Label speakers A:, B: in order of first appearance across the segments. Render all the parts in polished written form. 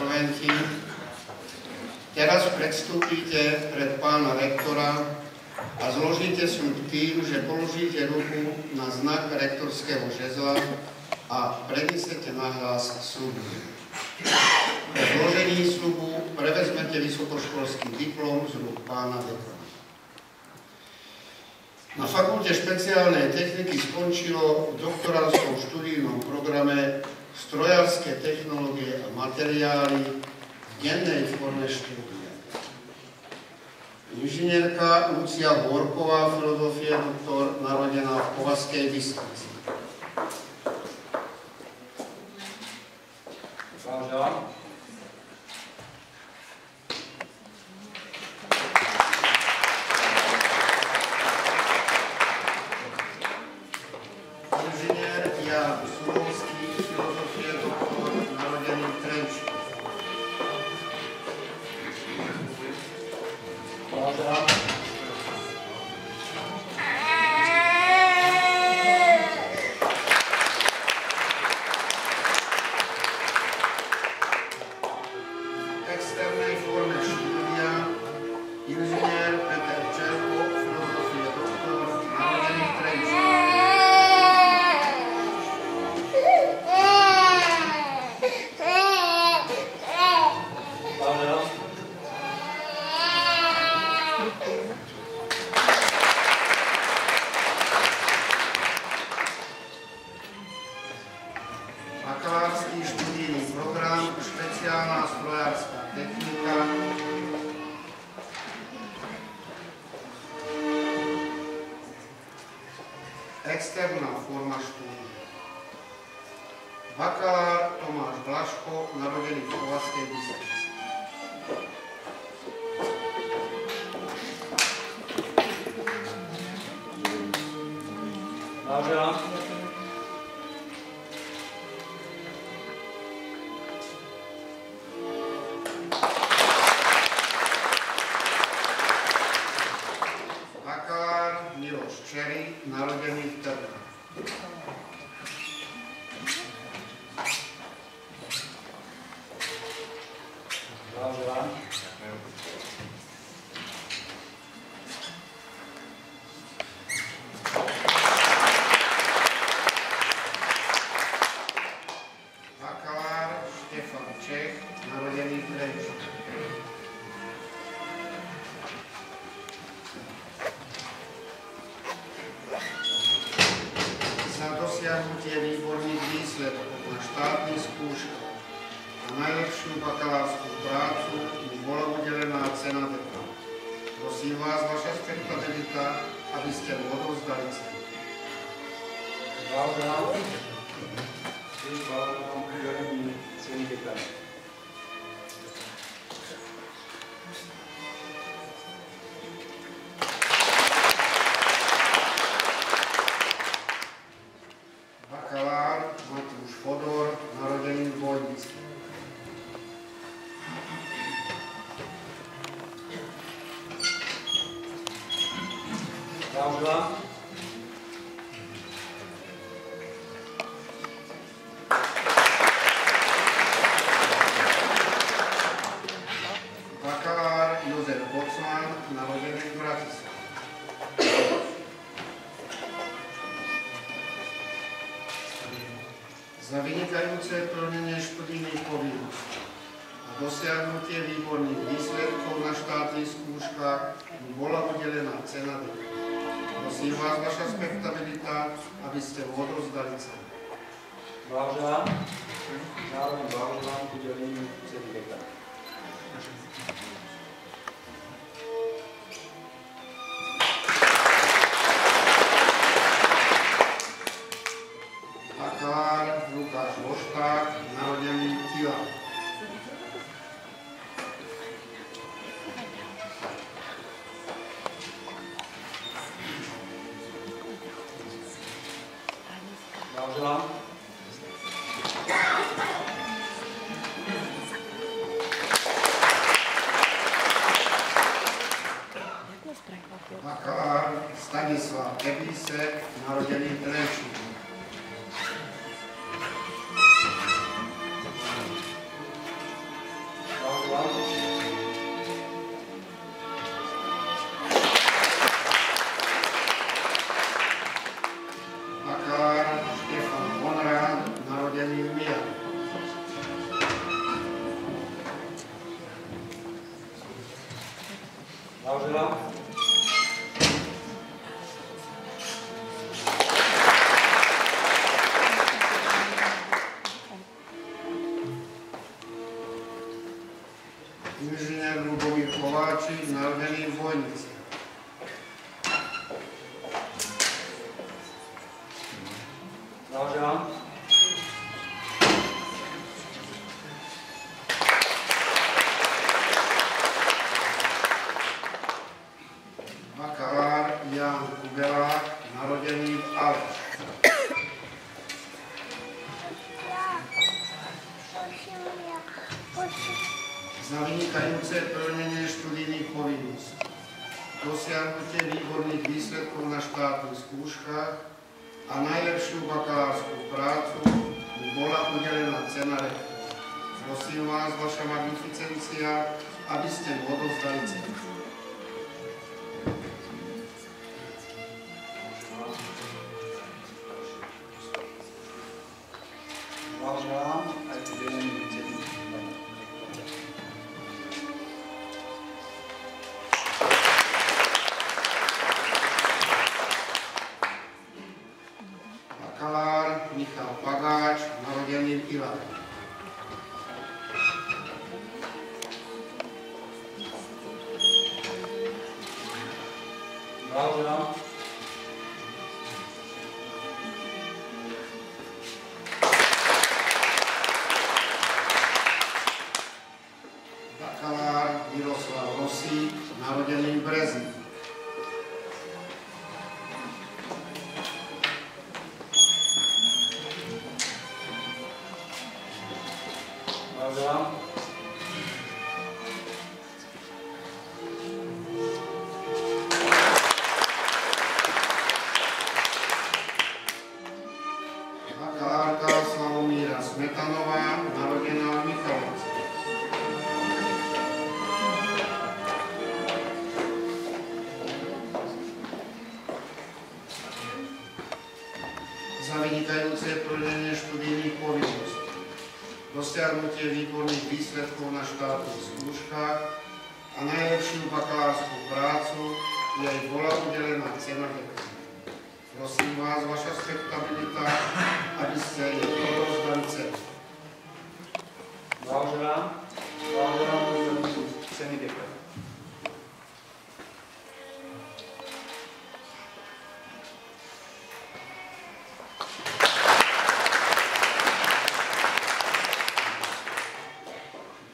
A: absolventi, teraz predstúpite pred pána rektora a zložíte sľub tým, že položíte ruku na znak rektorského žezla a prednesete nahlas sľubu. Po zložení sľubu prevezmete vysokoškolský diplom z rúk pána dekana. Na Fakulte špeciálnej techniky skončilo v doktorandskom študijnom programe strojárske technológie a materiály v dennej forme štúdia. Inžinierka Lucia Borková, filozofie doktor, narodená v Povazkej Bystrici. Externá forma štúdia. Bakalár Tomáš Blaško, narodený v Povazkej Bystrici.
B: Blaža.
A: Bakalár Miloš Čery, narodený v Trnave. Bakalár Štefan Čech, narodený v Trenčíne. Za dosiahnutie výborných výsledkov na štátnych skúškach a najlepšiu bakalárskú prácu mu bola udelená cena dekana. Prosím vás, vaša spektabilita, aby ste mu odovzdali cenu.
B: Blaža. Blaža, udelení ceny dekana.
A: Bakalár Matúš Fodor, narodený v Vojnici.
B: Blaža.
A: Bakalár Jozef Bocman, narodený v Bratislave. Za vynikajúce plnenie študijných povinností a dosiahnutie výborných výsledkov na štátnych skúškach mu bola udelená cena dekana. Prosím vás, vaša spektabilita, aby ste mu odovzdali cenu.
B: Blaža. Zároveň Blaža udelení ceny dekana.
A: Bakalár Lukáš Vošták, narodený v Tilave.
B: Blaža.
A: Bakalár Stanislav Kebísek, narodený v Trenčíne.
B: Blahoželám.
A: Inžinier Ľubomír Kováčik, narodený v Vojnici.
B: Blahoželám.
A: Bakalár Jan Kubelák, narodený v Aleš. Za vynikajúce plnenie študijných povinností, dosiahnutie výborných výsledkov na štátnych skúškach a najlepšiu bakalárskú prácu mu bola udelená cena rektora. Prosím vás, vaša magnificencia, aby ste mu odovzdali cenu.
B: Blahoželám aj udelení ceny rektora.
A: Bakalár Michal Pagáč, narodený v Ilave.
B: Blahoželám.
A: Bakalár Miroslav Rosík, narodený v Brezni.
B: Blahoželám.
A: Bakalárka Slavomíra Smetanová, narodená v Michalovci. Za vynikajúce plnenie študijných povinností, dosiahnutie výborných výsledkov na štátnych skúškach a najlepšiu bakalárskú prácu jej bola udelená cena rektora. Prosím vás, vaša spektabilita, aby ste jej odovzdali cenu.
B: Blahoželám. Blahoželám udelení ceny rektora.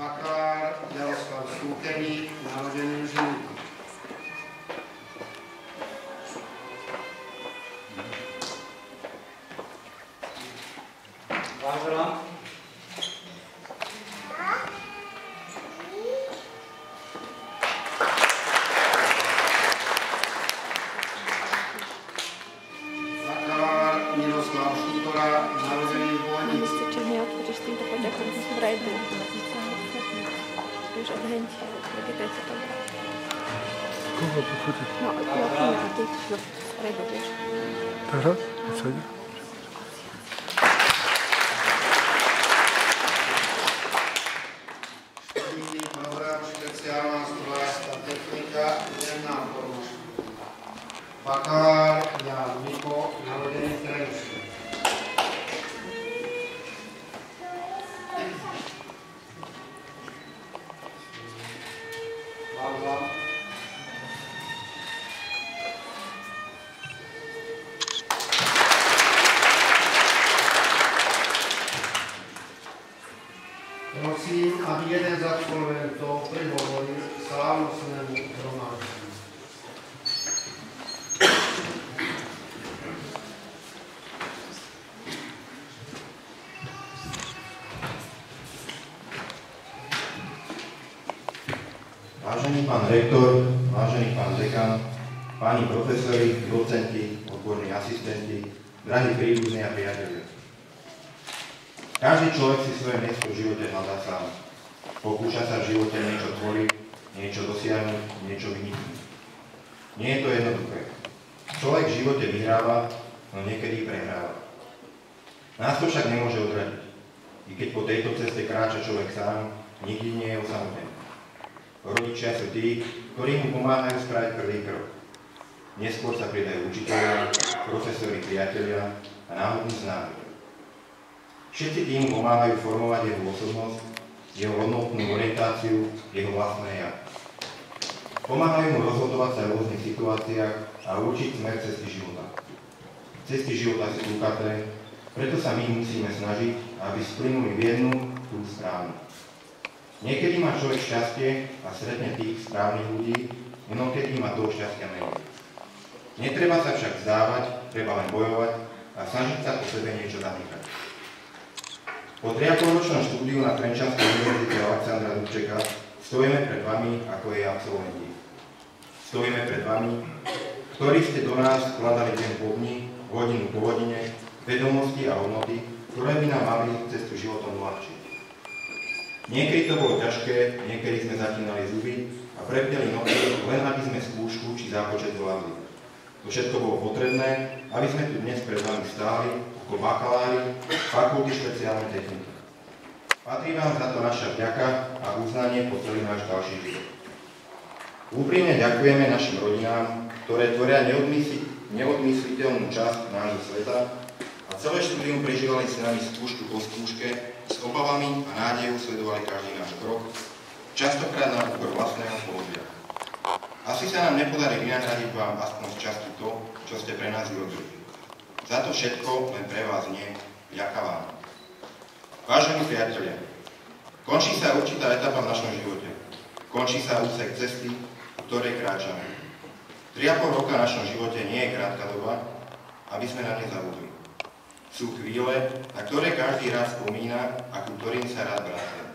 A: Bakalár Jaroslav Súkeník, narodený v Žiline.
B: Blahoželám.
A: Bakalár Miroslav Šutora, narodený v Vojnici.
C: Černý otvoříš s týmto poďakom z Brajdu. Už odheň, kde sa to brá.
D: Koho pochodí?
C: No, a ty z Brajdu, vieš.
D: Teraz? Co ide?
A: Študijný program špeciálna strojárska technika, denná formačka. Bakalár Jan Miko, narodený v Trenčíne.
B: Blahoželám.
A: Prosím, aby jeden z absolventov prihovoril k slávnostnému zhromaždeniu.
E: Vážený pán rektor, vážený pán dekan, páni profesori, docenti, odborní asistenti, drahí príbuzní a priatelia. Každý človek si svoje miesto v živote hľadá sám. Pokúša sa v živote niečo tvoriť, niečo dosiahnuť, niečo vyniknúť. Nie je to jednoduché. Človek v živote vyhráva, no niekedy prehráva. Nás to však nemôže odradiť. I keď po tejto ceste kráča človek sám, nikdy nie je osamotený. Rodičia sú tí, ktorí mu pomáhajú spraviť prvý krok. Neskôr sa pridajú učitelia, profesori, priatelia a náhodní známi. Všetci tým pomáhajú formovať jeho osobnosť, jeho hodnotnú orientáciu, jeho vlastné ja. Pomáhajú mu rozhodovať sa v rôznych situáciách a učiť smer cesty života. Cesty života sú kľúkaté, preto sa my musíme snažiť, aby splynuli v jednu, tú správnu. Niekedy má človek šťastie a stretne tých správnych ľudí, inokedy má toho šťastia menej. Netreba sa však vzdávať, treba len bojovať a snažiť sa po sebe niečo zanechať. Po 3,5-ročnom štúdiu na Trenčianskej univerzite Alexandra Dubčeka stojíme pred vami ako jej absolventi. Stojíme pred vami, ktorí ste do nás vkladali deň po dni, hodinu po hodine, vedomosti a hodnoty, ktoré by nám mali cestu životom uľahčiť. Niekedy to bolo ťažké, niekedy sme zatínali zuby a prepneli nohy, len aby sme skúšku či zápočet zvládli. To všetko bolo potrebné, aby sme tu dnes pred vami stáli ako bakalári fakulty špeciálnej techniky. Patrí vám za to naša vďaka a uznanie po celý náš ďalší život. Úprimne ďakujeme našim rodinám, ktoré tvoria neodmysliteľnú časť nášho sveta a celé štúdium prežívali s nami skúšku po skúške, s obavami a nádejou sledovali každý náš krok, častokrát na úkor vlastného pohodia. Asi sa nám nepodarí vynahradiť vám aspoň z časti to, čo ste pre nás urobili. Za to všetko len pre vás nie, vďaka vám. Vážení priatelia, končí sa určitá etapa v našom živote. Končí sa úsek cesty, v ktorej kráčame. 3,5 roka v našom živote nie je krátka doba, aby sme na ne zabudli. Sú chvíle, na ktoré každý raz spomína a ku ktorým sa rád vrácia.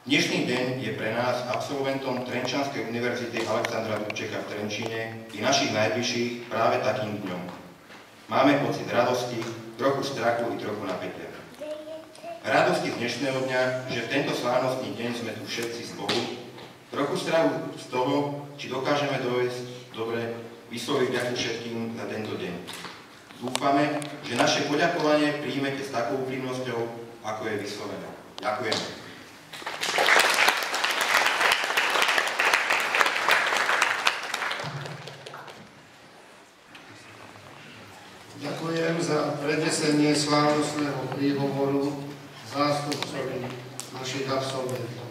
E: Dnešný deň je pre nás, absolventom Trenčianskej univerzity Alexandra Dubčeka v Trenčíne i našich najbližších práve takým dňom. Máme pocit radosti, trochu strachu i trochu napätia. Radosti z dnešného dňa, že v tento slávnostný deň sme tu všetci spolu, trochu strachu z toho, či dokážeme dovesť dobre vysloviť vďaku všetkým za tento deň. Dúfame, že naše poďakovanie príjmete s takou úprimnosťou, ako je vyslovené. Ďakujeme.
A: Ďakujem za prednesenie slávnostného príhovoru zástupcovi našich absolventov.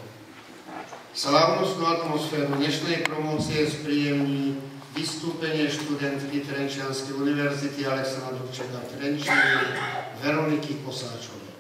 A: Slávnostnú atmosféru dnešnej promócie spríjemní vystúpenie študentky Trenčianskej univerzity Alexandra Dubčeka v Trenčíne Veroniky Kosáčovej.